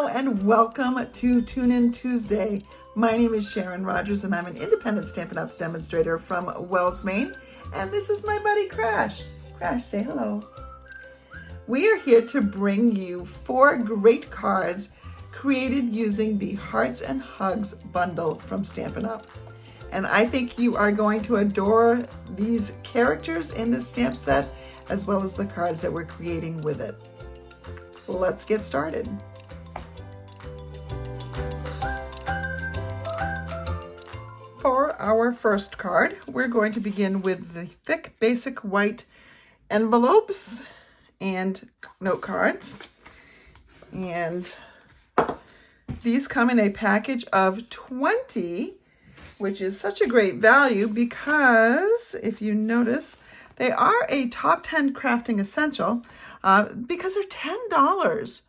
and welcome to Tune In Tuesday. My name is Sharon Rogers and I'm an independent Stampin' Up! Demonstrator from Wells, Maine. And this is my buddy Crash. Crash, say hello. We are here to bring you 4 great cards created using the Hearts and Hugs bundle from Stampin' Up! And I think you are going to adore these characters in this stamp set, as well as the cards that we're creating with it. Let's get started. For our first card, we're going to begin with the thick basic white envelopes and note cards. And these come in a package of 20, which is such a great value because if you notice, they are a top 10 crafting essential because they're $10.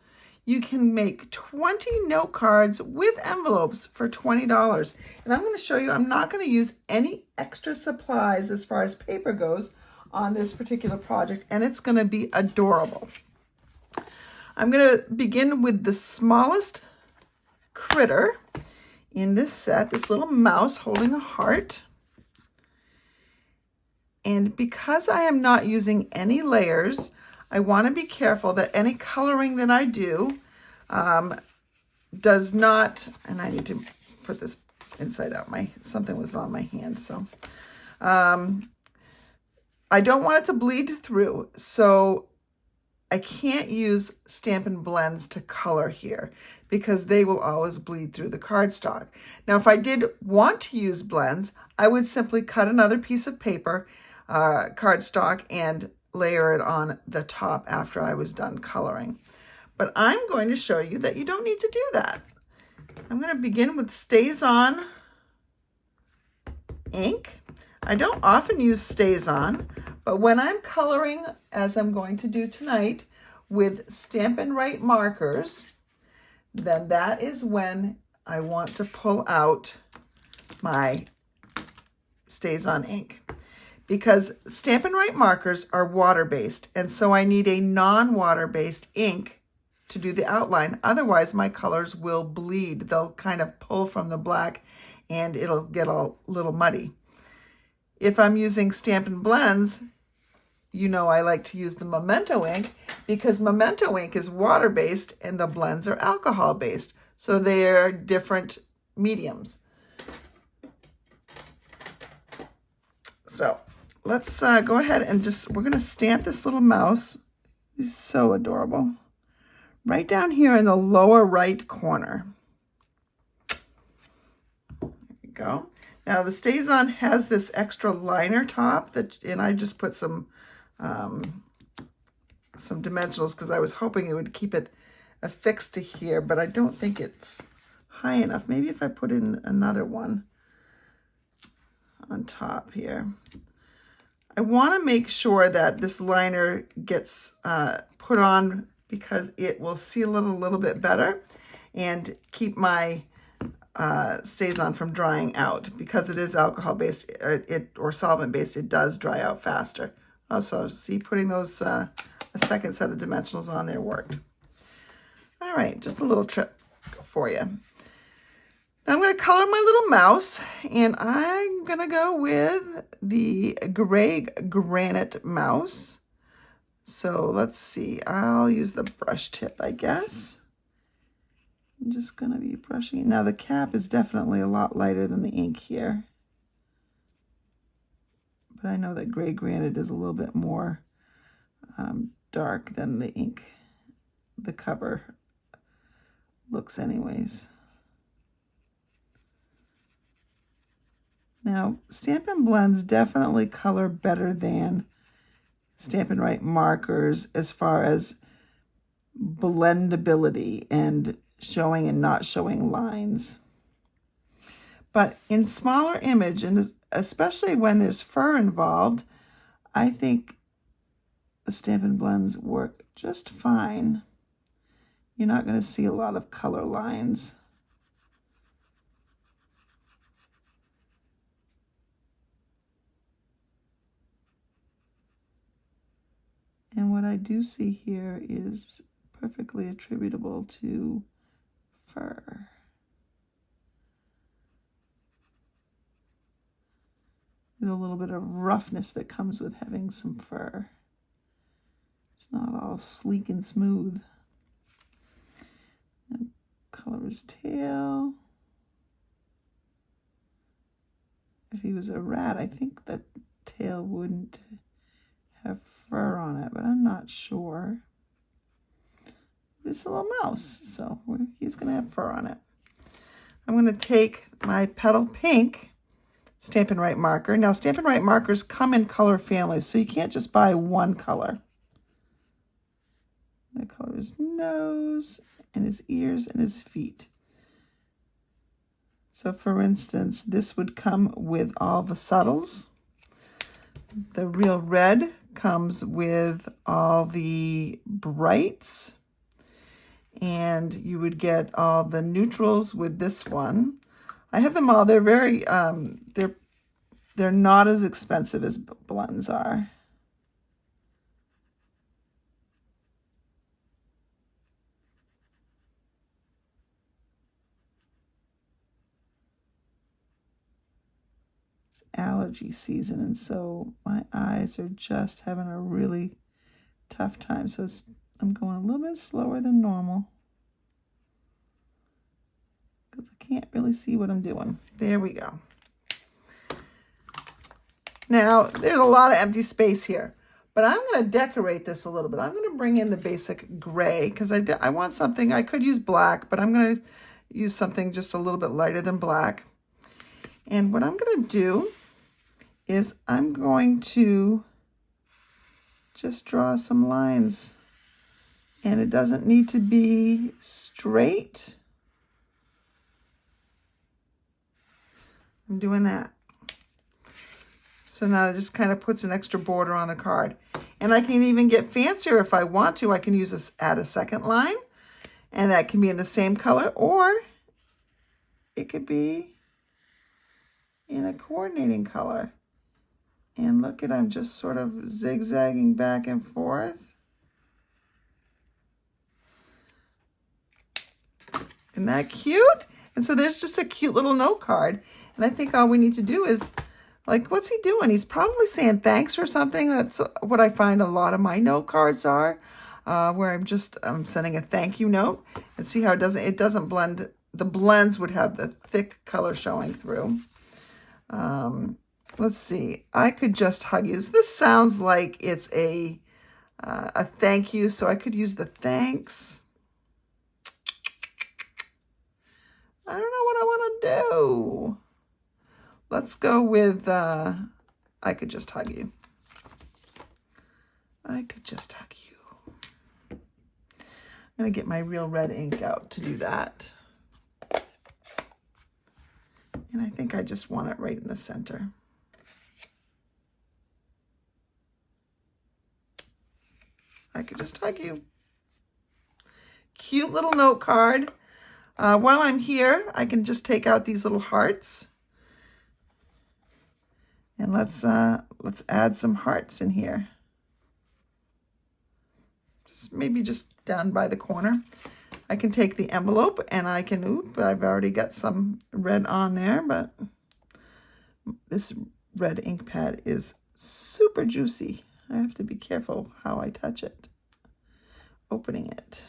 You can make 20 note cards with envelopes for $20. And I'm going to show you, I'm not going to use any extra supplies as far as paper goes on this particular project, and it's going to be adorable. I'm going to begin with the smallest critter in this set, this little mouse holding a heart. And because I am not using any layers, I want to be careful that any coloring that I do does not, and I need to put this inside out, something was on my hand, so I don't want it to bleed through, so I can't use Stampin' Blends to color here because they will always bleed through the cardstock. Now, if I did want to use blends, I would simply cut another piece of paper, cardstock, and layer it on the top after I was done coloring. But I'm going to show you that you don't need to do that. I'm going to begin with Stays On ink. I don't often use Stays On, but when I'm coloring, as I'm going to do tonight, with Stampin' Right markers, then that is when I want to pull out my Stays On ink. Because Stampin' Right markers are water-based, and so I need a non-water-based ink to do the outline. Otherwise, my colors will bleed. They'll kind of pull from the black, and it'll get a little muddy. If I'm using Stampin' Blends, you know I like to use the Memento ink because Memento ink is water-based and the blends are alcohol-based. So they're different mediums. So let's go ahead and we're going to stamp this little mouse. He's so adorable. Right down here in the lower right corner. There we go. Now the Stays On has this extra liner top and I just put some dimensionals because I was hoping it would keep it affixed to here, but I don't think it's high enough. Maybe if I put in another one on top here. I want to make sure that this liner gets put on because it will seal it a little bit better and keep my Stays On from drying out. Because it is alcohol based or solvent based, it does dry out faster. Also, see, putting those a second set of dimensionals on there worked. All right, just a little trick for you. Now I'm going to color my little mouse, and I'm going to go with the gray granite mouse. So let's see, I'll use the brush tip, I guess. I'm just going to be brushing it. Now the cap is definitely a lot lighter than the ink here. But I know that gray granite is a little bit more dark than the ink, the cover looks anyways. Now, Stampin' Blends definitely color better than Stampin' Right markers as far as blendability and showing and not showing lines. But in smaller image, and especially when there's fur involved, I think the Stampin' Blends work just fine. You're not going to see a lot of color lines. And what I do see here is perfectly attributable to fur. There's a little bit of roughness that comes with having some fur. It's not all sleek and smooth. And color his tail. If he was a rat, I think the tail wouldn't have fur on it, but I'm not sure. This is a little mouse, so he's going to have fur on it. I'm going to take my Petal Pink Stampin' Right marker. Now, Stampin' Right markers come in color families, so you can't just buy one color. I'm going to color his nose and his ears and his feet. So, for instance, this would come with all the subtles. The real red comes with all the brights. And you would get all the neutrals with this one. I have them all. They're very, they're not as expensive as blends are. It's allergy season, and so my eyes are just having a really tough time. So I'm going a little bit slower than normal because I can't really see what I'm doing. There we go. Now, there's a lot of empty space here, but I'm going to decorate this a little bit. I'm going to bring in the basic gray because I want something. I could use black, but I'm going to use something just a little bit lighter than black. And what I'm going to do is I'm going to just draw some lines. And it doesn't need to be straight. I'm doing that. So now it just kind of puts an extra border on the card. And I can even get fancier if I want to. I can use this, add a second line. And that can be in the same color. Or it could be in a coordinating color. And look at, I'm just sort of zigzagging back and forth. Isn't that cute? And so there's just a cute little note card. And I think all we need to do is, like, what's he doing? He's probably saying thanks for something. That's what I find a lot of my note cards are, where I'm sending a thank you note. And see how it doesn't blend. The blends would have the thick color showing through. Let's see. I could just hug you. So this sounds like it's a thank you. So I could use the thanks. I don't know what I want to do. Let's go with, I could just hug you. I could just hug you. I'm going to get my real red ink out to do that. And I think I just want it right in the center. I could just hug you. Cute little note card. While I'm here, I can just take out these little hearts. And let's add some hearts in here. Maybe just down by the corner. I can take the envelope and I can, I've already got some red on there, but this red ink pad is super juicy. I have to be careful how I touch it. Opening it.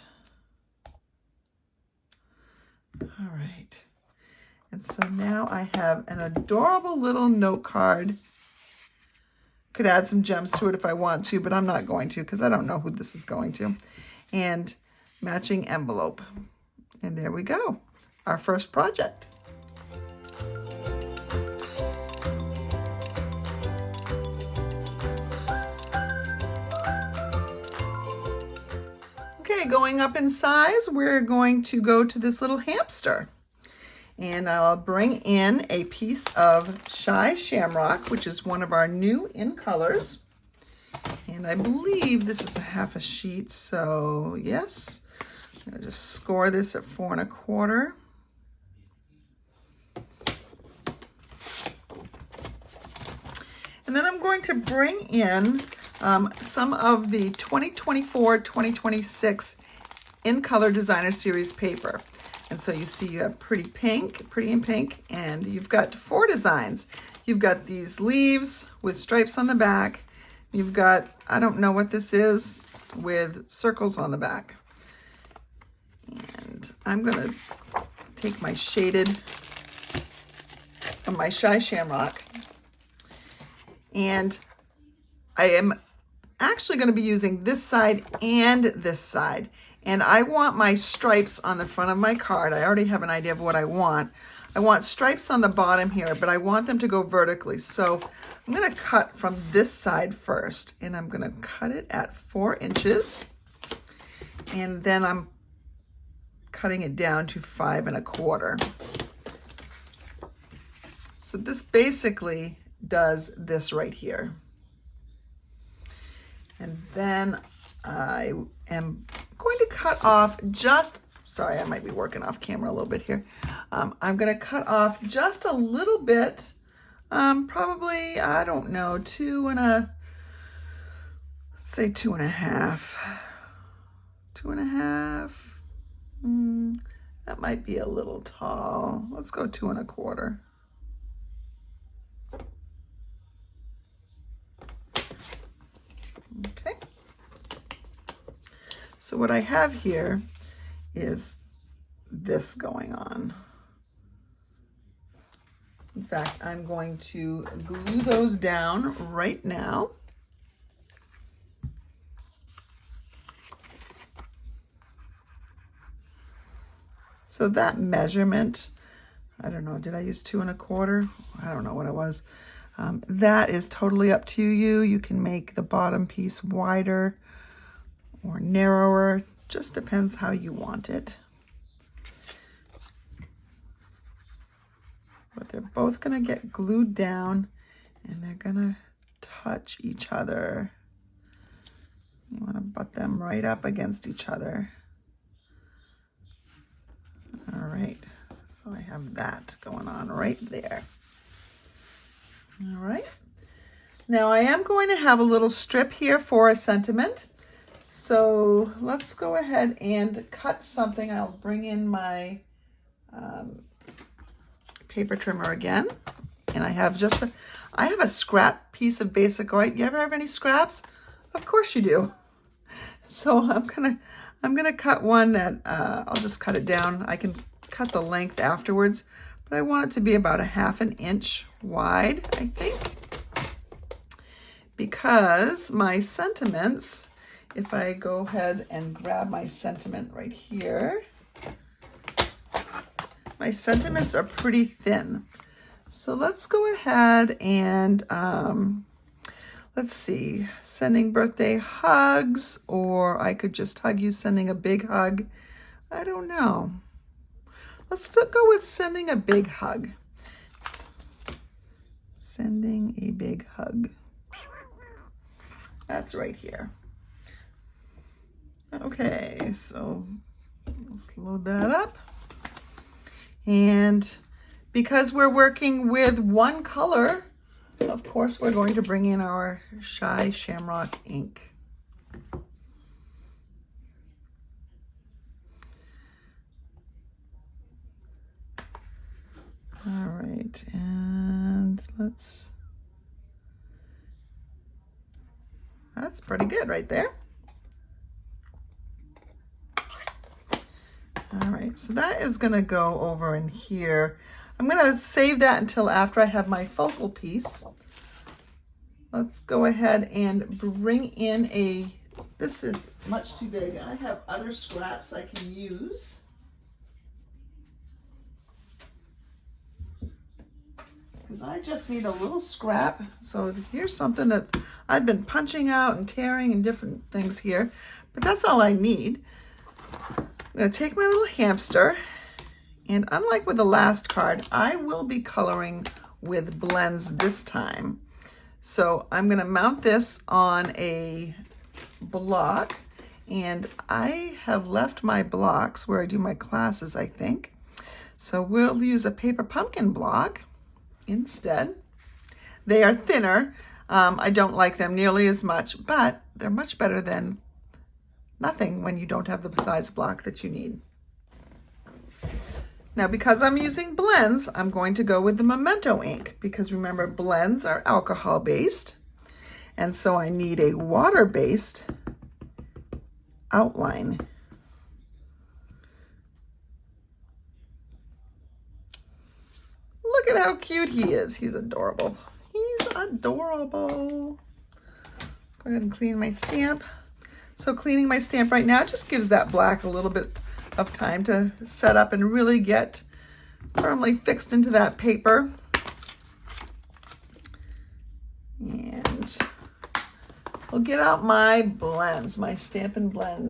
All right. And so now I have an adorable little note card. Could add some gems to it if I want to, but I'm not going to because I don't know who this is going to. And matching envelope. And there we go. Our first project. Okay, going up in size, we're going to go to this little hamster. And I'll bring in a piece of Shy Shamrock, which is one of our new in colors. And I believe this is a half a sheet, so yes. I'm gonna just score this at 4 1/4. And then I'm going to bring in some of the 2024-2026 In Color Designer Series paper. And so you see you have pretty and pink, and you've got 4 designs. You've got these leaves with stripes on the back. You've got, I don't know what this is, with circles on the back. And I'm gonna take my shaded, my Shy Shamrock, and I am actually gonna be using this side and this side. And I want my stripes on the front of my card. I already have an idea of what I want. I want stripes on the bottom here, but I want them to go vertically. So I'm gonna cut from this side first, and I'm gonna cut it at 4 inches. And then I'm cutting it down to 5 1/4. So this basically does this right here. And then I am going to cut off just, sorry, I might be working off camera a little bit here. I'm going to cut off just a little bit, probably, I don't know, let's say 2 1/2. 2 1/2. That might be a little tall. Let's go 2 1/4. Okay. So what I have here is this going on. In fact, I'm going to glue those down right now. So that measurement, I don't know, did I use 2 1/4? I don't know what it was. That is totally up to you. You can make the bottom piece wider or narrower, just depends how you want it. But they're both gonna get glued down and they're gonna touch each other. You wanna butt them right up against each other. All right, so I have that going on right there. All right, now I am going to have a little strip here for a sentiment. So let's go ahead and cut something. I'll bring in my paper trimmer again. And I have a scrap piece of basic white. You ever have any scraps? Of course you do. So I'm gonna cut one that I'll just cut it down. I can cut the length afterwards, but I want it to be about 1/2 inch wide, I think. Because my sentiments, if I go ahead and grab my sentiment right here, my sentiments are pretty thin. So let's go ahead and, let's see, sending birthday hugs, or I could just hug you, sending a big hug. I don't know. Let's go with sending a big hug. Sending a big hug. That's right here. Okay, so let's load that up. And because we're working with one color, of course, we're going to bring in our Shy Shamrock ink. All right, and that's pretty good right there. All right, so that is gonna go over in here. I'm gonna save that until after I have my focal piece. Let's go ahead and bring in this is much too big. I have other scraps I can use. Because I just need a little scrap. So here's something that I've been punching out and tearing and different things here, but that's all I need. I'm going to take my little hamster, and unlike with the last card, I will be coloring with blends this time. So I'm going to mount this on a block, and I have left my blocks where I do my classes, I think. So we'll use a paper pumpkin block instead. They are thinner. I don't like them nearly as much, but they're much better than nothing when you don't have the size block that you need. Now, because I'm using blends, I'm going to go with the Memento ink because remember, blends are alcohol-based. And so I need a water-based outline. Look at how cute he is. He's adorable. He's adorable. Let's go ahead and clean my stamp. So cleaning my stamp right now just gives that black a little bit of time to set up and really get firmly fixed into that paper. And I'll get out my blends, my Stampin' Blend.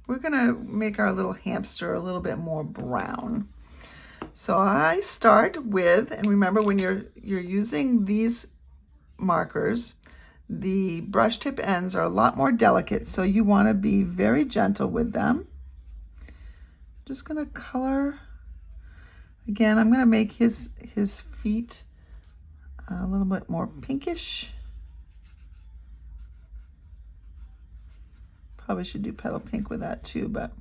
We're gonna make our little hamster a little bit more brown. So I start with, and remember when you're using these markers, the brush tip ends are a lot more delicate, so you want to be very gentle with them. Just going to color. Again, I'm going to make his feet a little bit more pinkish. Probably should do petal pink with that too, but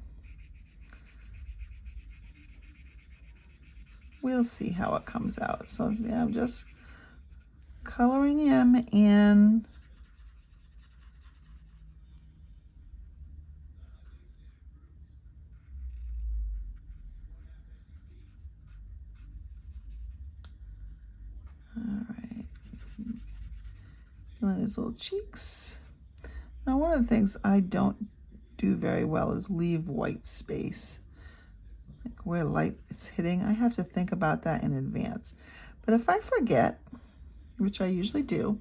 we'll see how it comes out. So yeah, I'm just coloring him in. On his little cheeks. Now, one of the things I don't do very well is leave white space. Like where light is hitting, I have to think about that in advance. But if I forget, which I usually do,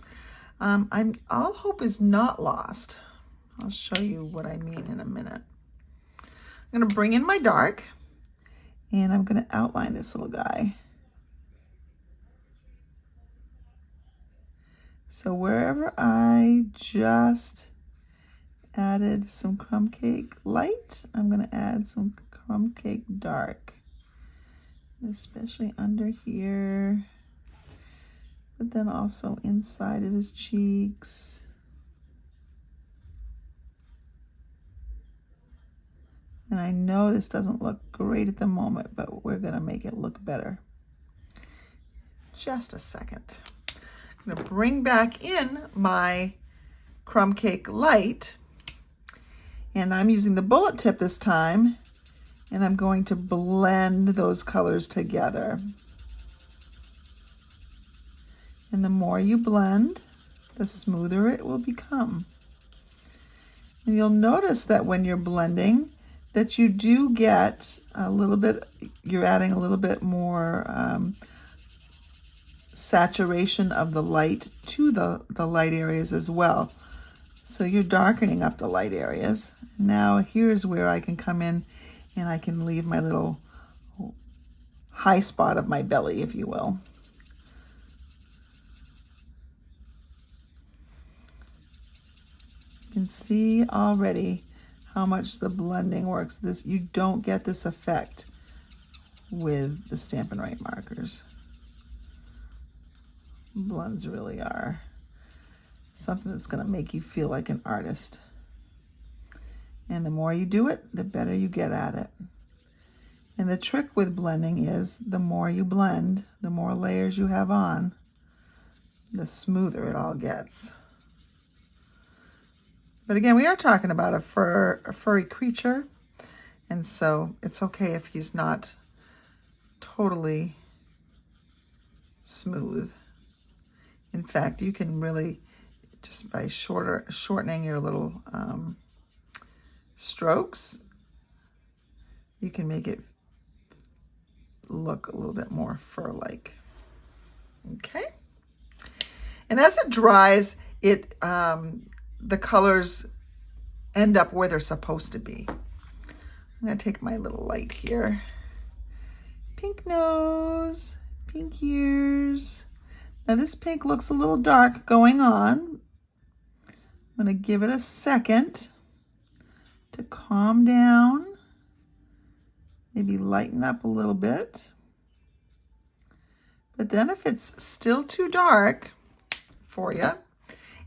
all hope is not lost. I'll show you what I mean in a minute. I'm going to bring in my dark, and I'm going to outline this little guy. So wherever I just added some crumb cake light, I'm going to add some crumb cake dark, especially under here, but then also inside of his cheeks. And I know this doesn't look great at the moment, but we're going to make it look better. Just a second. I'm going to bring back in my crumb cake light, and I'm using the bullet tip this time, and I'm going to blend those colors together. And the more you blend, the smoother it will become. And you'll notice that when you're blending, that you do get a little bit, you're adding a little bit more saturation of the light to the light areas as well. So you're darkening up the light areas. Now here's where I can come in and I can leave my little high spot of my belly, if you will. You can see already how much the blending works. You don't get this effect with the Stampin' Right markers. Blends really are something that's going to make you feel like an artist. And the more you do it, the better you get at it. And the trick with blending is the more you blend, the more layers you have on, the smoother it all gets. But again, we are talking about a furry creature, and so it's okay if he's not totally smooth. In fact, you can really, just by shortening your little strokes, you can make it look a little bit more fur-like. Okay? And as it dries, the colors end up where they're supposed to be. I'm going to take my little light here. Pink nose, pink ears. Now this pink looks a little dark going on. I'm going to give it a second to calm down, maybe lighten up a little bit. But then if it's still too dark for you,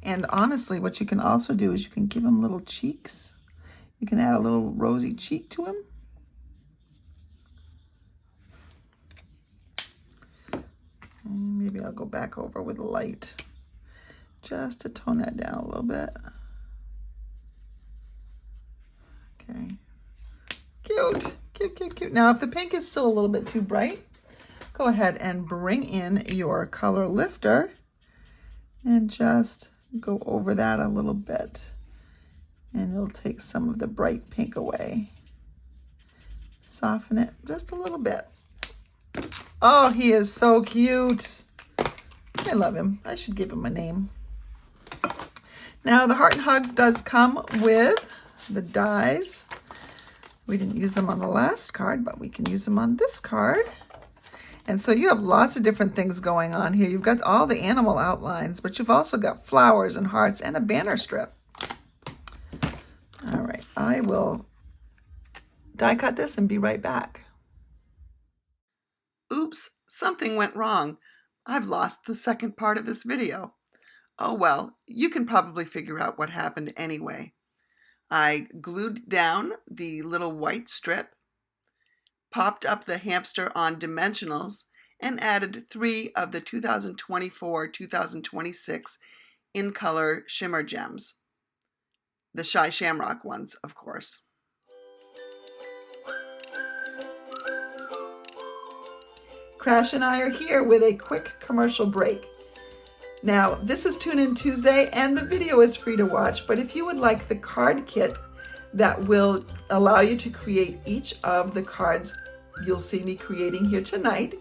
and honestly, what you can also do is you can give him little cheeks. You can add a little rosy cheek to him. Maybe I'll go back over with light just to tone that down a little bit. Okay. Cute, cute, cute, cute. Now, if the pink is still a little bit too bright, go ahead and bring in your color lifter and just go over that a little bit. And it'll take some of the bright pink away. Soften it just a little bit. Oh, he is so cute. I love him. I should give him a name. Now, the Heart and Hugs does come with the dies. We didn't use them on the last card, but we can use them on this card. And so you have lots of different things going on here. You've got all the animal outlines, but you've also got flowers and hearts and a banner strip. All right, I will die cut this and be right back. Oops, something went wrong. I've lost the second part of this video. Oh well, you can probably figure out what happened anyway. I glued down the little white strip, popped up the hamster on dimensionals, and added 3 of the 2024-2026 in color shimmer gems. The Shy Shamrock ones, of course. Crash and I are here with a quick commercial break. Now, this is Tune In Tuesday, and the video is free to watch, but if you would like the card kit that will allow you to create each of the cards you'll see me creating here tonight,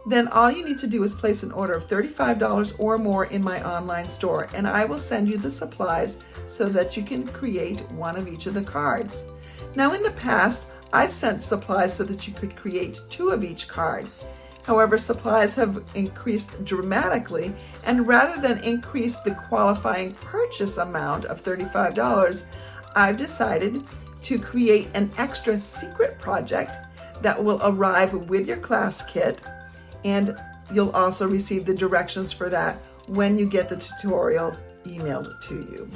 then all you need to do is place an order of $35 or more in my online store, and I will send you the supplies so that you can create one of each of the cards. Now, in the past, I've sent supplies so that you could create 2 of each card. However, supplies have increased dramatically, and rather than increase the qualifying purchase amount of $35, I've decided to create an extra secret project that will arrive with your class kit, and you'll also receive the directions for that when you get the tutorial emailed to you.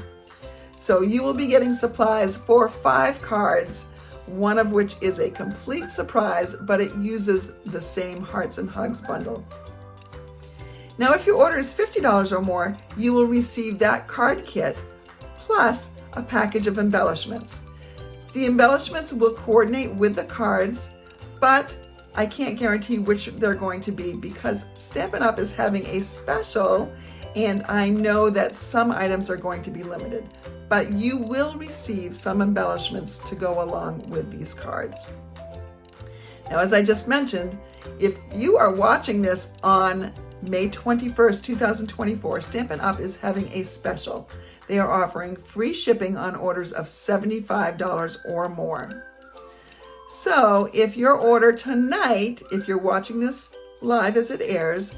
So you will be getting supplies for 5 cards, one of which is a complete surprise, but it uses the same Hearts and Hugs bundle. Now, if your order is $50 or more, you will receive that card kit plus a package of embellishments. The embellishments will coordinate with the cards, but I can't guarantee which they're going to be because Stampin' Up! Is having a special, and I know that some items are going to be limited, but you will receive some embellishments to go along with these cards. Now, as I just mentioned, if you are watching this on May 21st, 2024, Stampin' Up! Is having a special. They are offering free shipping on orders of $75 or more. So if your order tonight, if you're watching this live as it airs,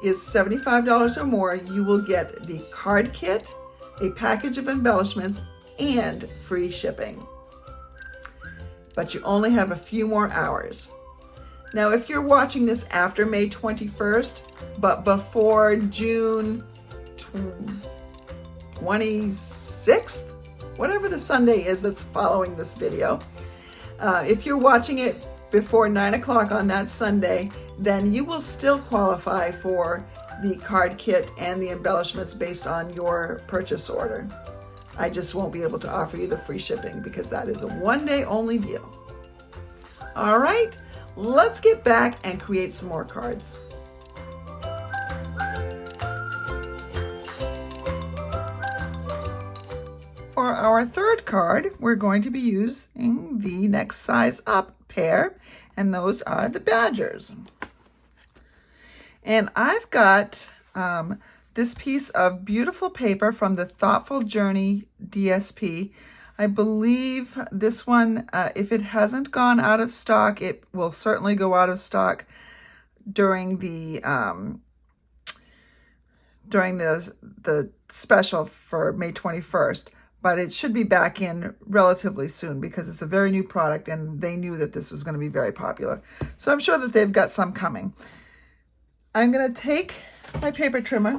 is $75 or more, you will get the card kit, a package of embellishments, and free shipping. But you only have a few more hours. Now, if you're watching this after May 21st, but before June 26th, whatever the Sunday is that's following this video, if you're watching it before 9 o'clock on that Sunday, then you will still qualify for the card kit and the embellishments based on your purchase order. I just won't be able to offer you the free shipping because that is a one-day only deal. All right, let's get back and create some more cards. For our third card, we're going to be using the Next Size Up pair, and those are the Badgers. And I've got this piece of beautiful paper from the Thoughtful Journey DSP. I believe this one, if it hasn't gone out of stock, it will certainly go out of stock during the special for May 21st. But it should be back in relatively soon because it's a very new product and they knew that this was going to be very popular. So I'm sure that they've got some coming. I'm going to take my paper trimmer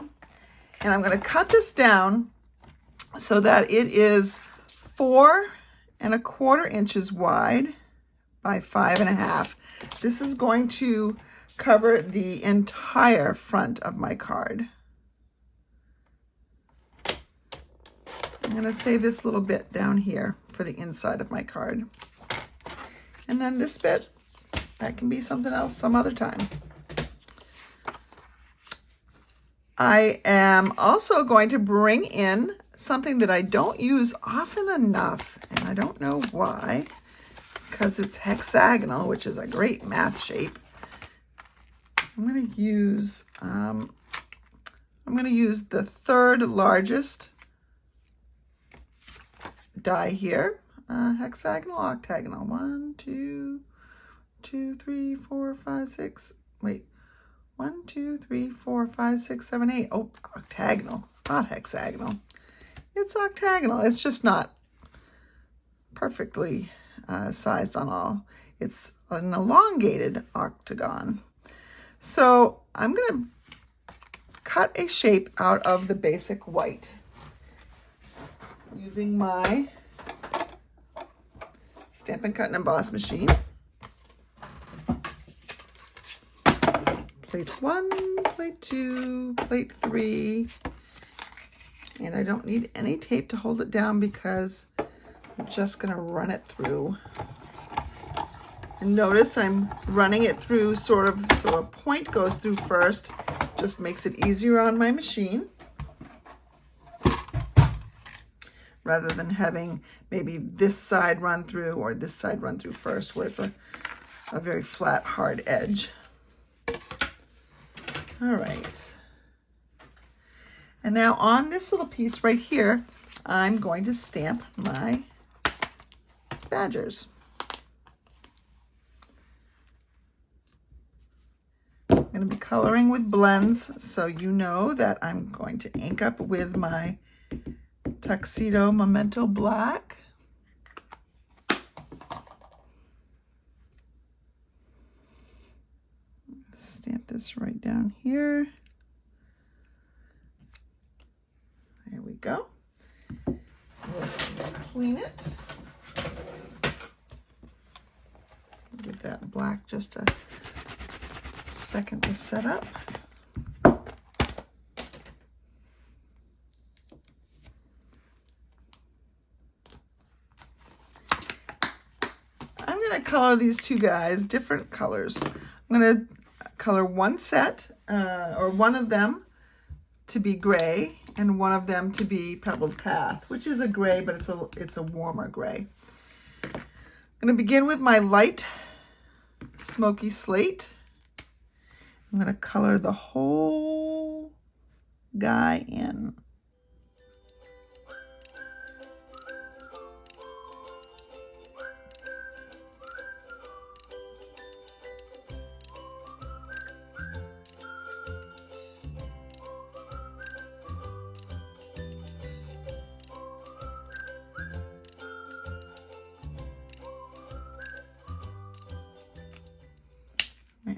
and I'm going to cut this down so that it is 4¼ inches wide by 5.5. This is going to cover the entire front of my card. I'm going to save this little bit down here for the inside of my card. And then this bit, that can be something else some other time. I am also going to bring in something that I don't use often enough, and I don't know why, because it's hexagonal, which is a great math shape. I'm going to use the third largest die here. Hexagonal, octagonal. 1, 2, 3, 4, 5, 6. Wait. 1, 2, 3, 4, 5, 6, 7, 8. Oh, octagonal, not hexagonal. It's octagonal. It's just not perfectly sized on all. It's an elongated octagon. So I'm going to cut a shape out of the basic white using my Stampin' Cut and Emboss machine. Plate 1, plate 2, plate 3. And I don't need any tape to hold it down because I'm just going to run it through. And notice I'm running it through sort of so a point goes through first. Just makes it easier on my machine, rather than having maybe this side run through or this side run through first, where it's a very flat, hard edge. All right. And now on this little piece right here, I'm going to stamp my badgers. I'm going to be coloring with blends, so you know that I'm going to ink up with my Tuxedo Memento Black. Stamp this right down here. There we go. We'll clean it. Give that black just a second to set up. I'm going to color these two guys different colors. I'm going to color one set, or one of them to be gray and one of them to be Pebbled Path, which is a gray, but it's a warmer gray. I'm going to begin with my light smoky slate. I'm going to color the whole guy in.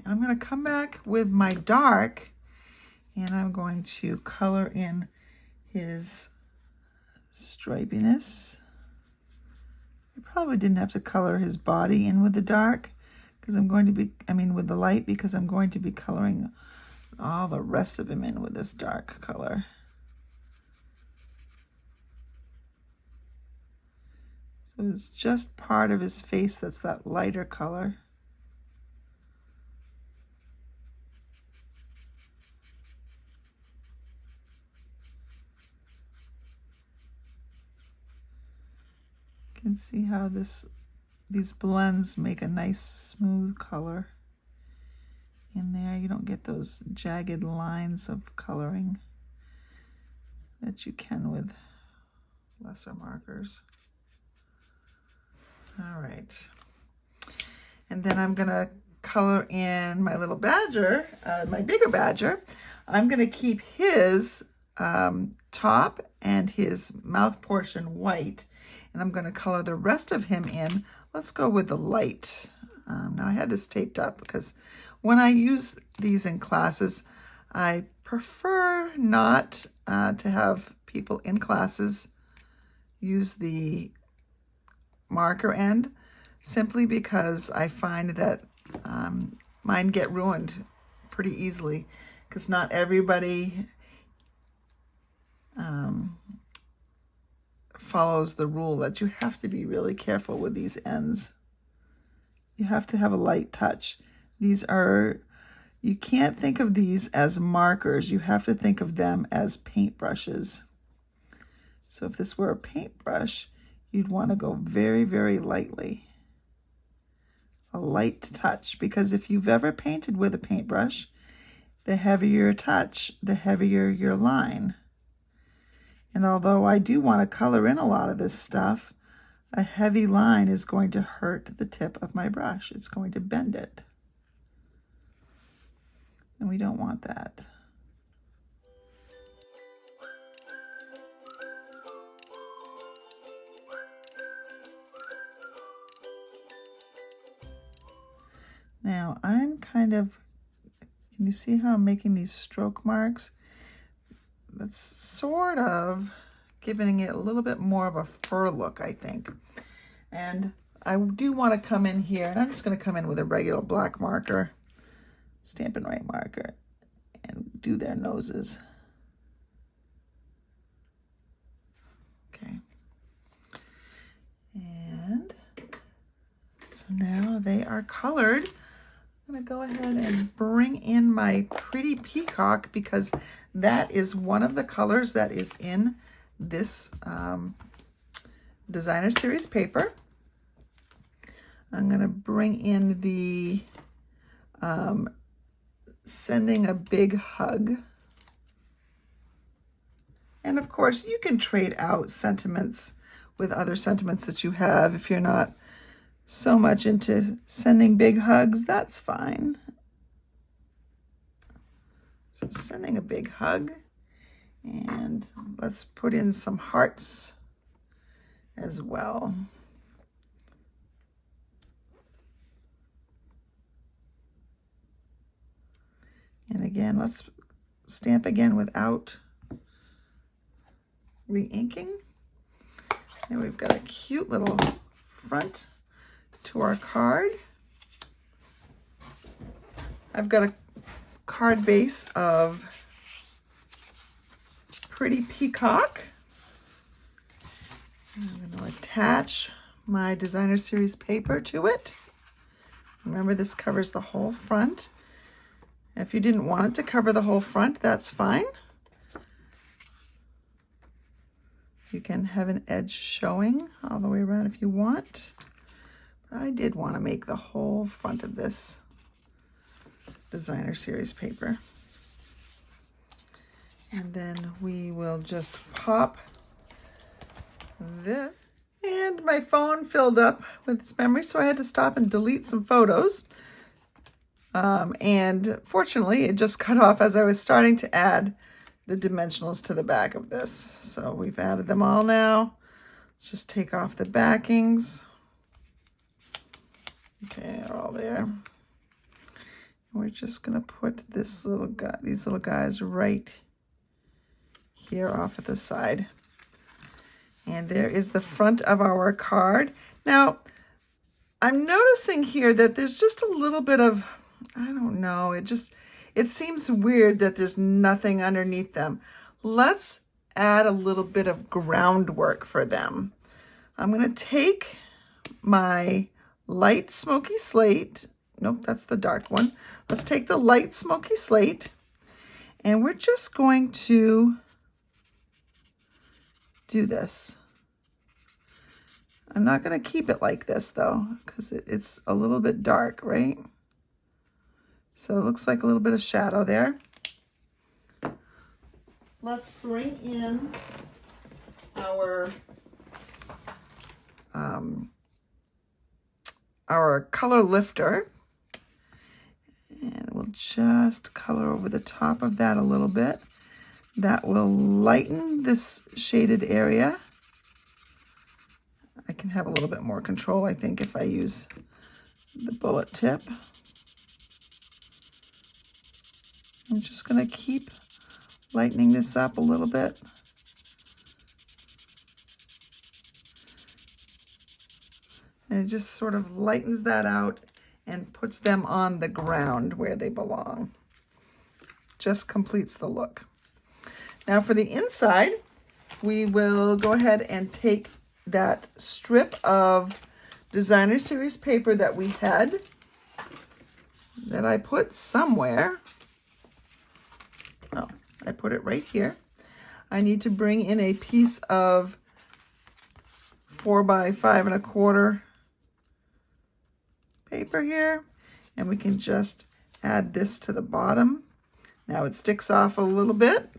I'm going to come back with my dark, and I'm going to color in his stripiness. I probably didn't have to color his body in with the dark, because with the light, because I'm going to be coloring all the rest of him in with this dark color. So it's just part of his face that's that lighter color. You can see how these blends make a nice smooth color in there. You don't get those jagged lines of coloring that you can with lesser markers. All right. And then I'm going to color in my little badger, my bigger badger. I'm going to keep his top and his mouth portion white. And I'm going to color the rest of him in. Let's go with the light. Now I had this taped up because when I use these in classes, I prefer not to have people in classes use the marker end. simply because I find that mine get ruined pretty easily, because not everybody follows the rule that you have to be really careful with these ends. You have to have a light touch. These are, you can't think of these as markers. You have to think of them as paintbrushes. So if this were a paintbrush, you'd want to go very, very lightly. A light touch, because if you've ever painted with a paintbrush, the heavier your touch, the heavier your line. And although I do want to color in a lot of this stuff, a heavy line is going to hurt the tip of my brush. It's going to bend it. And we don't want that. Now I'm kind of, can you see how I'm making these stroke marks? That's sort of giving it a little bit more of a fur look, I think. And I do want to come in here, and I'm just going to come in with a regular black marker, Stampin' Right marker, and do their noses. Okay. And so now they are colored. I'm going to go ahead and bring in my pretty peacock, because that is one of the colors that is in this designer series paper. I'm going to bring in the sending a big hug. And of course, you can trade out sentiments with other sentiments that you have. If you're not so much into sending big hugs, that's fine. So sending a big hug, and let's put in some hearts as well. And again, let's stamp again without re-inking. And we've got a cute little front to our card. I've got a card base of pretty peacock. I'm going to attach my designer series paper to it. Remember, this covers the whole front. If you didn't want it to cover the whole front, that's fine. You can have an edge showing all the way around if you want. But I did want to make the whole front of this designer series paper. And then we will just pop this. And my phone filled up with its memory, so I had to stop and delete some photos. And fortunately, it just cut off as I was starting to add the dimensionals to the back of this. So we've added them all now. Let's just take off the backings. Okay, they're all there. We're just gonna put this little guy, these little guys right here off at the side. And there is the front of our card. Now, I'm noticing here that there's just a little bit of, I don't know, it seems weird that there's nothing underneath them. Let's add a little bit of groundwork for them. I'm going to take my light smoky slate. Nope, that's the dark one. Let's take the light smoky slate, and we're just going to do this. I'm not going to keep it like this though, because it's a little bit dark, right? So it looks like a little bit of shadow there. Let's bring in our color lifter, and we'll just color over the top of that a little bit. That will lighten this shaded area. I can have a little bit more control, I think, if I use the bullet tip. I'm just going to keep lightening this up a little bit. And it just sort of lightens that out and puts them on the ground where they belong. Just completes the look. Now for the inside, we will go ahead and take that strip of designer series paper that we had, that I put somewhere. Oh, I put it right here. I need to bring in a piece of 4 by 5 1/4 paper here, and we can just add this to the bottom. Now it sticks off a little bit,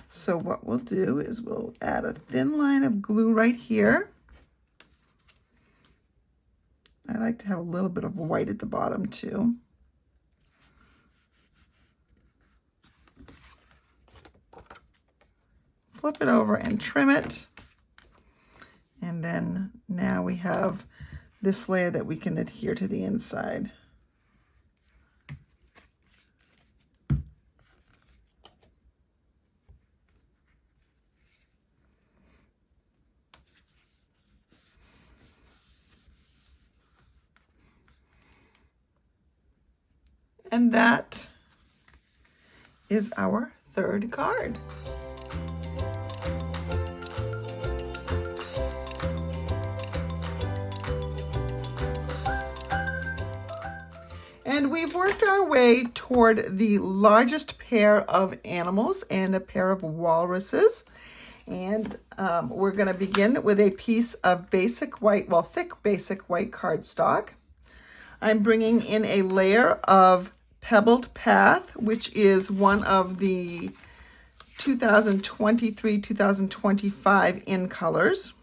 so what we'll do is we'll add a thin line of glue right here. I like to have a little bit of white at the bottom too. Flip it over and trim it, and then now we have this layer that we can adhere to the inside. And that is our third card. And we've worked our way toward the largest pair of animals and a pair of walruses. And we're going to begin with a piece of basic white, well, thick basic white cardstock. I'm bringing in a layer of Pebbled Path, which is one of the 2023-2025 in colors.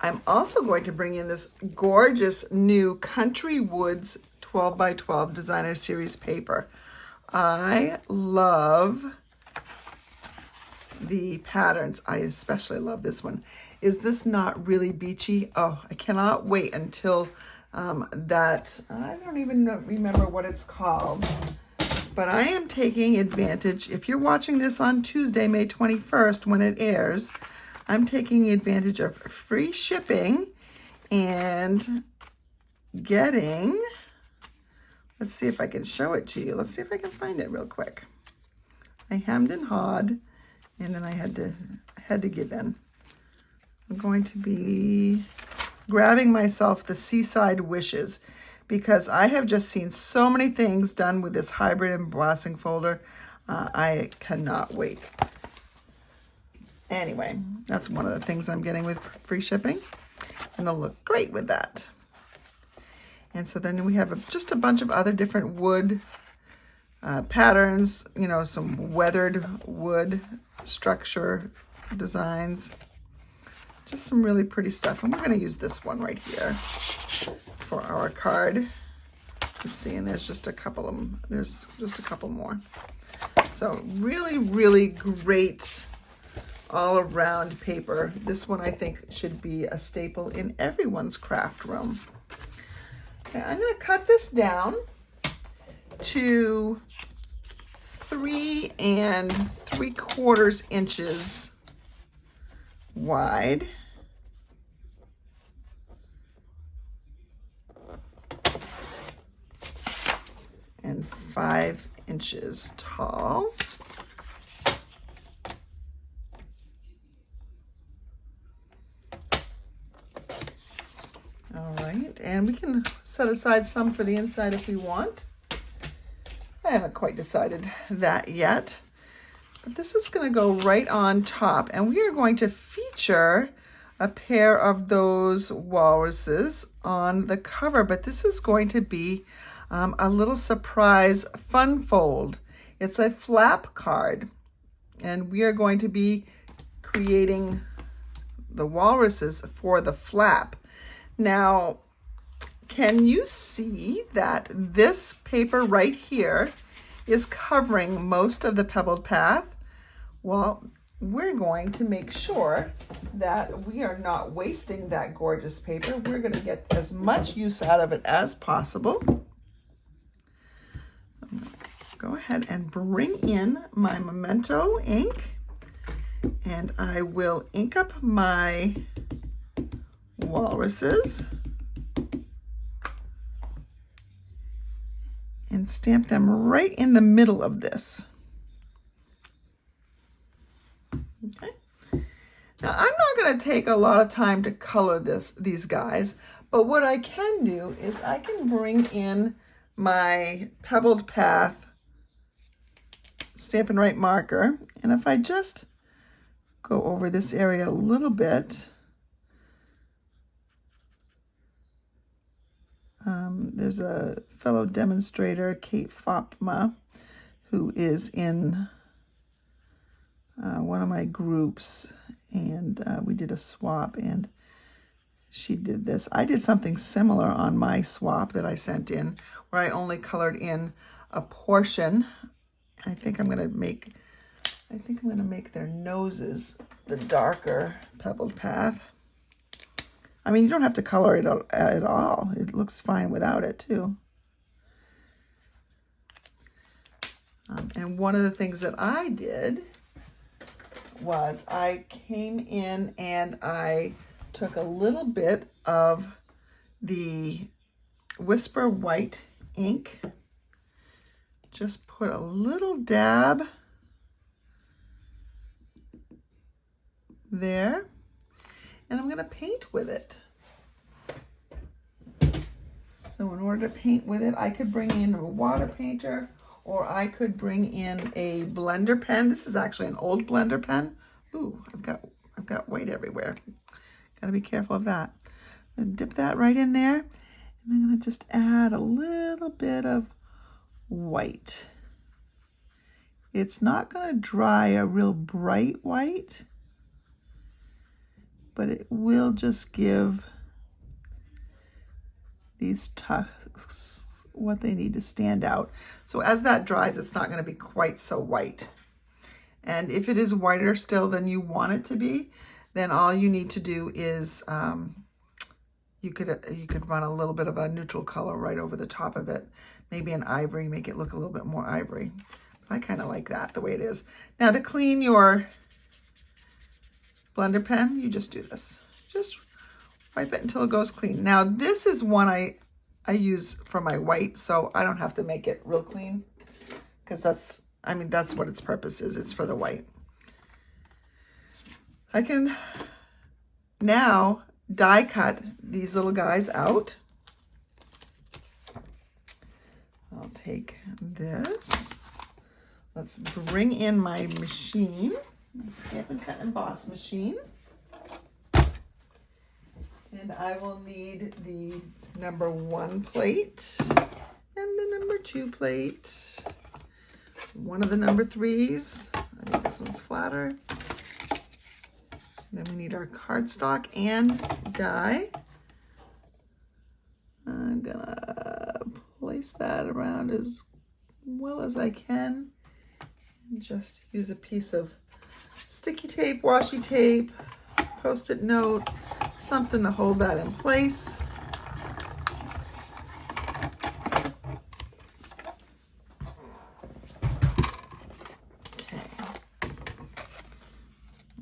I'm also going to bring in this gorgeous new Country Woods 12 by 12 designer series paper. I love the patterns. I especially love this one. Is this not really beachy? Oh, I cannot wait until that, I don't even remember what it's called, but I am taking advantage. If you're watching this on Tuesday, May 21st, when it airs, I'm taking advantage of free shipping and getting, let's see if I can show it to you. Let's see if I can find it real quick. I hemmed and hawed, and then I had to give in. I'm going to be grabbing myself the Seaside Wishes, because I have just seen so many things done with this hybrid embossing folder. I cannot wait. Anyway, that's one of the things I'm getting with free shipping, and it'll look great with that. And so then we have just a bunch of other different wood patterns, you know, some weathered wood structure designs. Just some really pretty stuff. And we're going to use this one right here for our card. Let's see, and there's just a couple of them. There's just a couple more. So really, really great all around paper. This one I think should be a staple in everyone's craft room. Okay, I'm going to cut this down to 3 3/4 inches wide. And 5 inches tall. All right, and we can set aside some for the inside if we want. I haven't quite decided that yet, but this is going to go right on top, and we are going to feature a pair of those walruses on the cover, but this is going to be a little surprise fun fold. It's a flap card, and we are going to be creating the walruses for the flap. Now, can you see that this paper right here is covering most of the Pebbled Path? Well, we're going to make sure that we are not wasting that gorgeous paper. We're going to get as much use out of it as possible. Go ahead and bring in my Memento ink, and I will ink up my walruses and stamp them right in the middle of this. Okay. Now I'm not going to take a lot of time to color these guys, but what I can do is I can bring in my Pebbled Path Stampin' Right marker, and if I just go over this area a little bit, there's a fellow demonstrator, Kate Fopma, who is in one of my groups, and we did a swap, and she did this. I did something similar on my swap that I sent in, where I only colored in a portion. I think I'm gonna make their noses the darker Pebbled Path. I mean, you don't have to color it at all. It looks fine without it too. And one of the things that I did was I came in and I took a little bit of the Whisper White ink, just put a little dab there, and I'm going to paint with it. So in order to paint with it, I could bring in a water painter, or I could bring in a blender pen. This is actually an old blender pen. Ooh, I've got white everywhere. Gotta be careful of that. I'm gonna dip that right in there, and I'm gonna just add a little bit of white. It's not gonna dry a real bright white, but it will just give these tusks what they need to stand out. So as that dries, it's not going to be quite so white. And if it is whiter still than you want it to be, then all you need to do is you could run a little bit of a neutral color right over the top of it, maybe an ivory, make it look a little bit more ivory. I kind of like that the way it is. Now to clean your blender pen, you just do this. Just wipe it until it goes clean. Now this is one I use for my white, so I don't have to make it real clean, because that's what its purpose is. It's for the white. I can now die cut these little guys out. I'll take this. Let's bring in my machine, Stampin' Cut and Emboss machine. And I will need the #1 plate and the #2 plate. One of the #3s. I think this one's flatter. Then we need our cardstock and die. I'm gonna place that around as well as I can. And just use a piece of sticky tape, washi tape, Post-it note, something to hold that in place. Okay.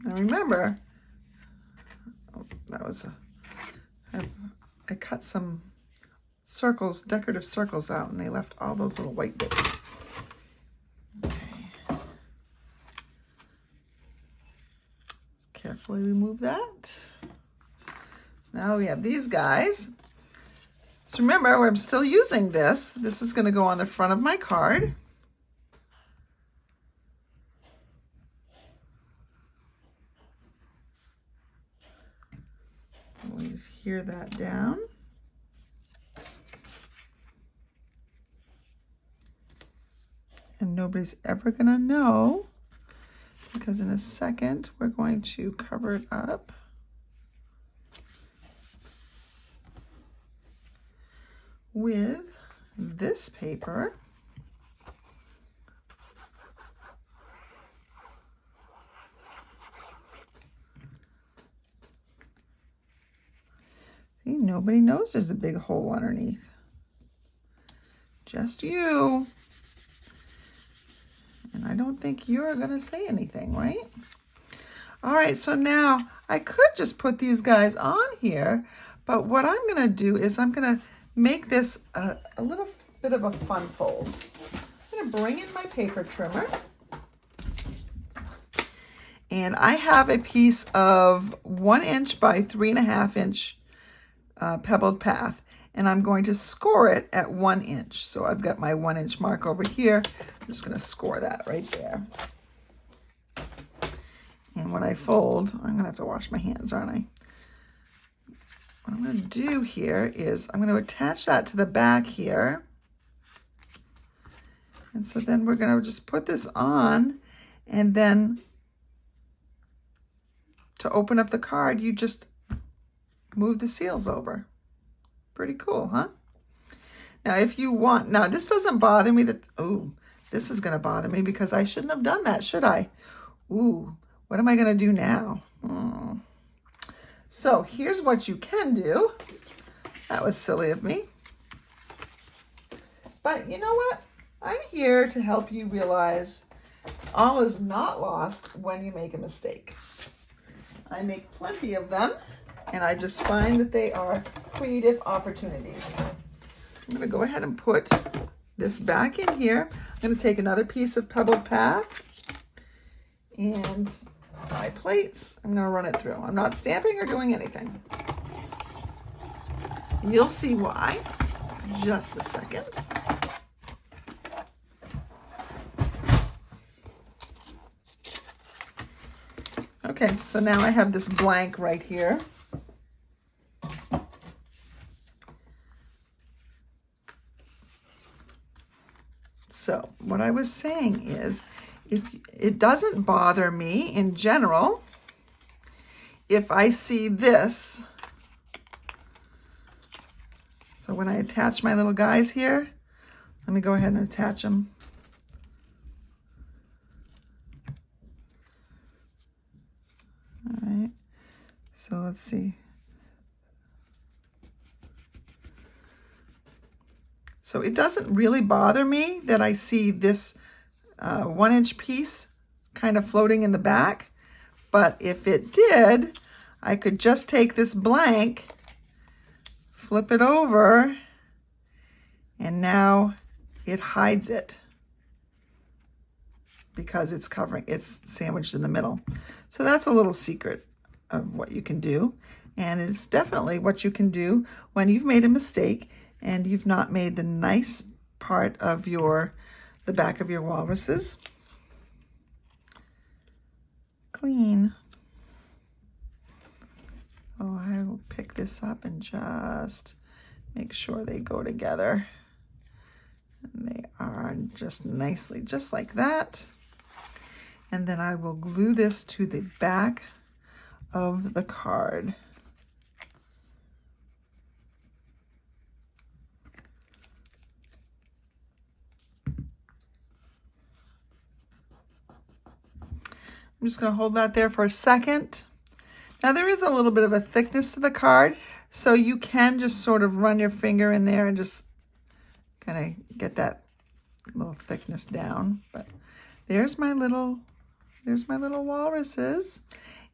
Now remember, I cut some circles, decorative circles out, and they left all those little white bits. Carefully remove that. Now we have these guys. So remember, I'm still using this. This is going to go on the front of my card. Always hear that down. And nobody's ever going to know, because in a second we're going to cover it up with this paper. See, nobody knows there's a big hole underneath. Just you. And I don't think you're going to say anything, right? All right, so now I could just put these guys on here, but what I'm gonna do is I'm gonna make this a little bit of a fun fold. I'm gonna bring in my paper trimmer. And I have a piece of 1 inch by 3.5 inch pebbled path. And I'm going to score it at 1 inch. So I've got my 1 inch mark over here. I'm just gonna score that right there. And when I fold, I'm gonna have to wash my hands, aren't I? What I'm gonna do here is I'm gonna attach that to the back here. And so then we're gonna just put this on, and then to open up the card, you just move the seals over. Pretty cool, huh? Now, if you want, now this doesn't bother me that, oh, this is gonna bother me because I shouldn't have done that, should I? Ooh, what am I gonna do now? So here's what you can do. That was silly of me. But you know what? I'm here to help you realize all is not lost when you make a mistake. I make plenty of them, and I just find that they are creative opportunities. I'm gonna go ahead and put this back in here. I'm gonna take another piece of pebbled path and my plates. I'm gonna run it through. I'm not stamping or doing anything. You'll see why. Just a second. Okay, so now I have this blank right here. So what I was saying is, if it doesn't bother me in general, if I see this, so when I attach my little guys here, let me go ahead and attach them. All right, so let's see. So it doesn't really bother me that I see this 1 inch piece kind of floating in the back, but if it did, I could just take this blank, flip it over, and now it hides it because it's covering, it's sandwiched in the middle. So that's a little secret of what you can do. And it's definitely what you can do when you've made a mistake and you've not made the nice part of the back of your walruses clean. Oh, I will pick this up and just make sure they go together. And they are just nicely, just like that. And then I will glue this to the back of the card. I'm just going to hold that there for a second. Now there is a little bit of a thickness to the card, so you can just sort of run your finger in there and just kind of get that little thickness down. But there's my little walruses.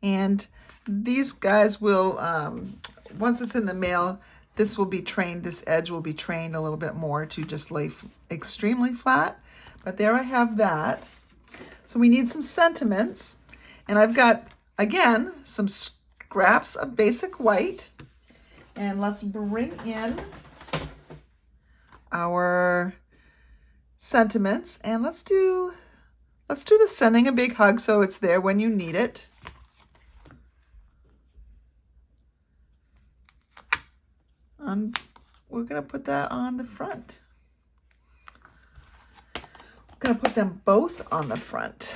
And these guys will, once it's in the mail, this will be trained, this edge will be trained a little bit more to just lay extremely flat. But there I have that. So we need some sentiments. And I've got, again, some scraps of basic white. And let's bring in our sentiments. And let's do the sending a big hug so it's there when you need it. We're going to put that on the front. We're going to put them both on the front.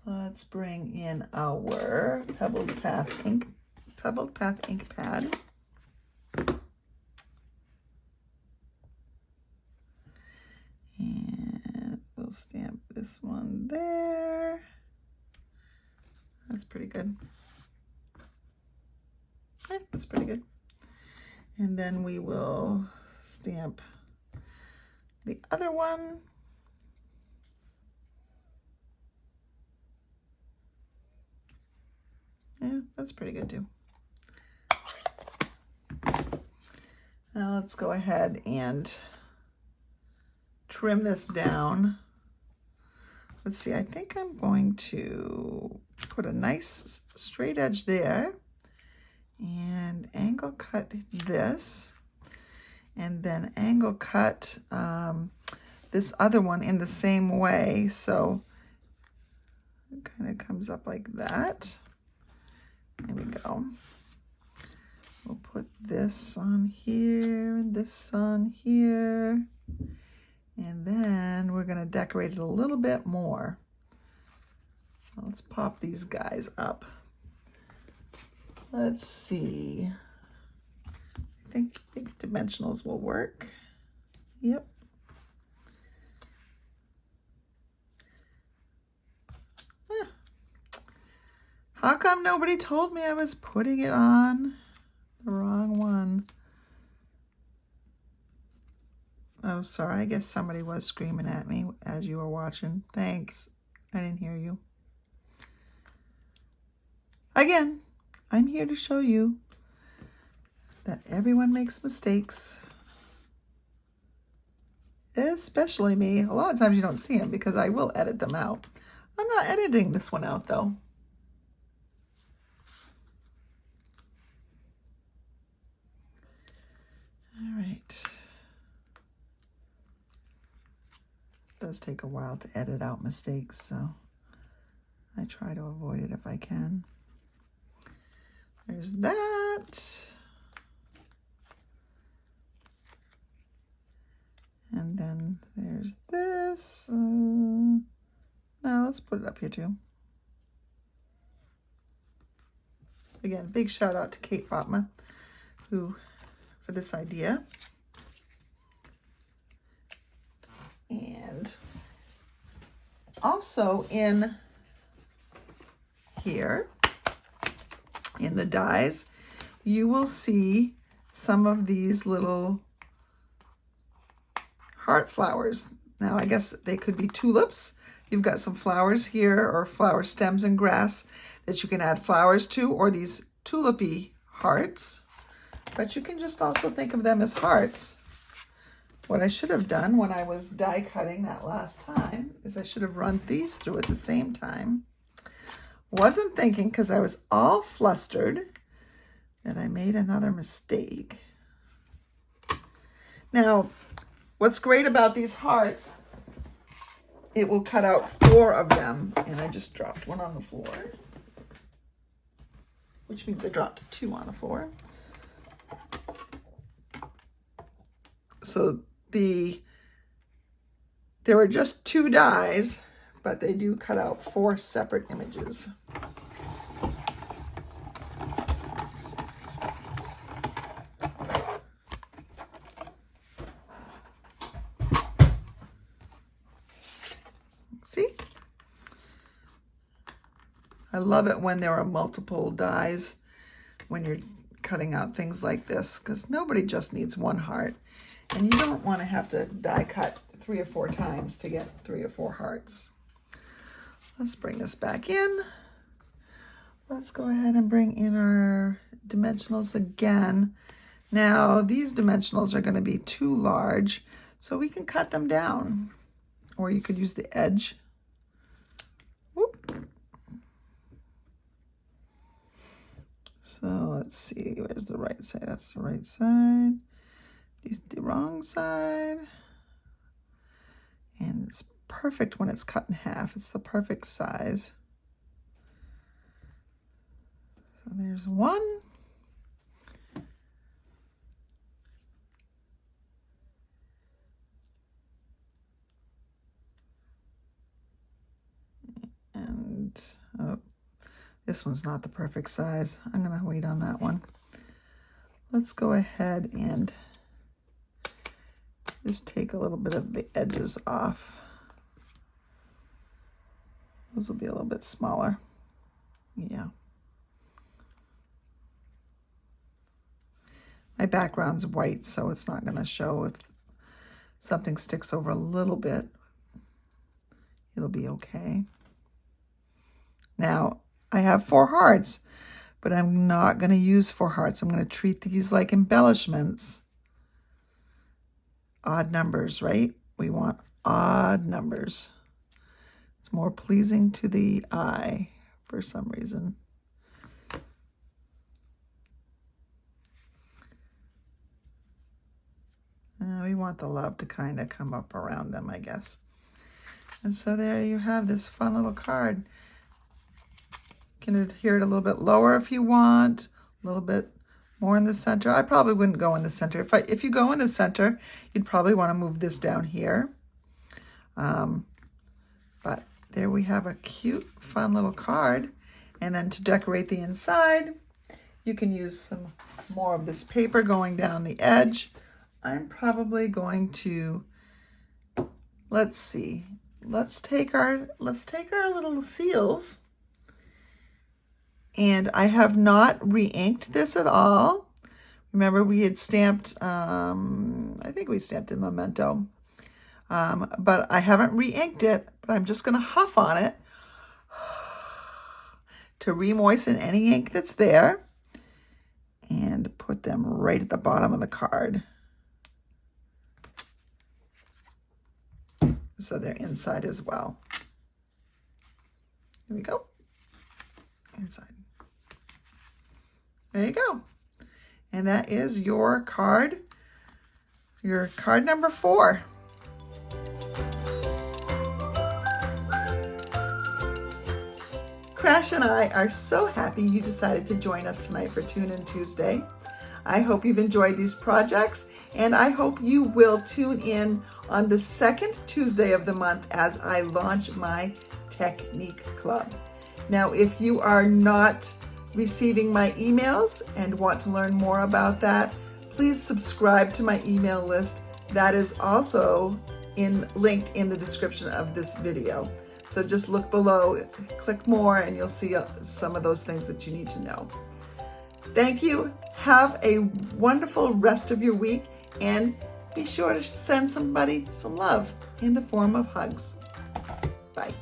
Let's bring in our Pebbled Path ink pad. And we'll stamp this one there. That's pretty good. Okay, that's pretty good. And then we will stamp the other one. Yeah, that's pretty good too. Now let's go ahead and trim this down. Let's see, I think I'm going to put a nice straight edge there and angle cut this, and then angle cut this other one in the same way. So it kind of comes up like that. There we go. We'll put this on here and this on here. And then we're going to decorate it a little bit more. Let's pop these guys up. Let's see. I think big dimensionals will work. Yep. How come nobody told me I was putting it on the wrong one? Oh, sorry. I guess somebody was screaming at me as you were watching. Thanks. I didn't hear you. Again, I'm here to show you that everyone makes mistakes. Especially me. A lot of times you don't see them because I will edit them out. I'm not editing this one out though. All right. It does take a while to edit out mistakes, so I try to avoid it if I can. There's that. And then there's this. Now let's put it up here too. Again, big shout out to Kate Fatma for this idea. And also in here, in the dies, you will see some of these little heart flowers. Now, I guess they could be tulips. You've got some flowers here, or flower stems and grass that you can add flowers to, or these tulipy hearts. But you can just also think of them as hearts. What I should have done when I was die cutting that last time is I should have run these through at the same time. Wasn't thinking, because I was all flustered, that I made another mistake. Now, what's great about these hearts, it will cut out 4 of them, and I just dropped one on the floor, which means I dropped 2 on the floor. So there were just 2 dies, but they do cut out 4 separate images. See? I love it when there are multiple dies when you're cutting out things like this, because nobody just needs 1 heart. And you don't want to have to die cut 3 or 4 times to get 3 or 4 hearts. Let's bring this back in. Let's go ahead and bring in our dimensionals again. Now, these dimensionals are going to be too large, so we can cut them down. Or you could use the edge. Whoop. So let's see, where's the right side? That's the right side. This is the wrong side. And it's perfect when it's cut in half. It's the perfect size. So there's 1. And oh, this one's not the perfect size. I'm going to wait on that one. Let's go ahead and just take a little bit of the edges off. Those will be a little bit smaller. Yeah. My background's white, so it's not going to show. If something sticks over a little bit, it'll be okay. Now, I have 4 hearts, but I'm not going to use 4 hearts. I'm going to treat these like embellishments. Odd numbers, right? We want odd numbers. It's more pleasing to the eye for some reason. We want the love to kind of come up around them, I guess. And so there you have this fun little card. You can adhere it a little bit lower if you want, a little bit more in the center. I probably wouldn't go in the center. If you go in the center, you'd probably want to move this down here. But there we have a cute, fun little card. And then to decorate the inside, you can use some more of this paper going down the edge. I'm probably going to, let's see. Let's take our little seals. And I have not re-inked this at all. Remember, we had stamped, I think we stamped in Memento. But I haven't re-inked it, but I'm just going to huff on it to re-moisten any ink that's there and put them right at the bottom of the card. So they're inside as well. Here we go. Inside. There you go. And that is your card number 4. Crash and I are so happy you decided to join us tonight for Tune In Tuesday. I hope you've enjoyed these projects, and I hope you will tune in on the second Tuesday of the month as I launch my Technique Club. Now, if you are not receiving my emails and want to learn more about that, please subscribe to my email list. That is also linked in the description of this video. So just look below, click more, and you'll see some of those things that you need to know. Thank you. Have a wonderful rest of your week, and be sure to send somebody some love in the form of hugs. Bye.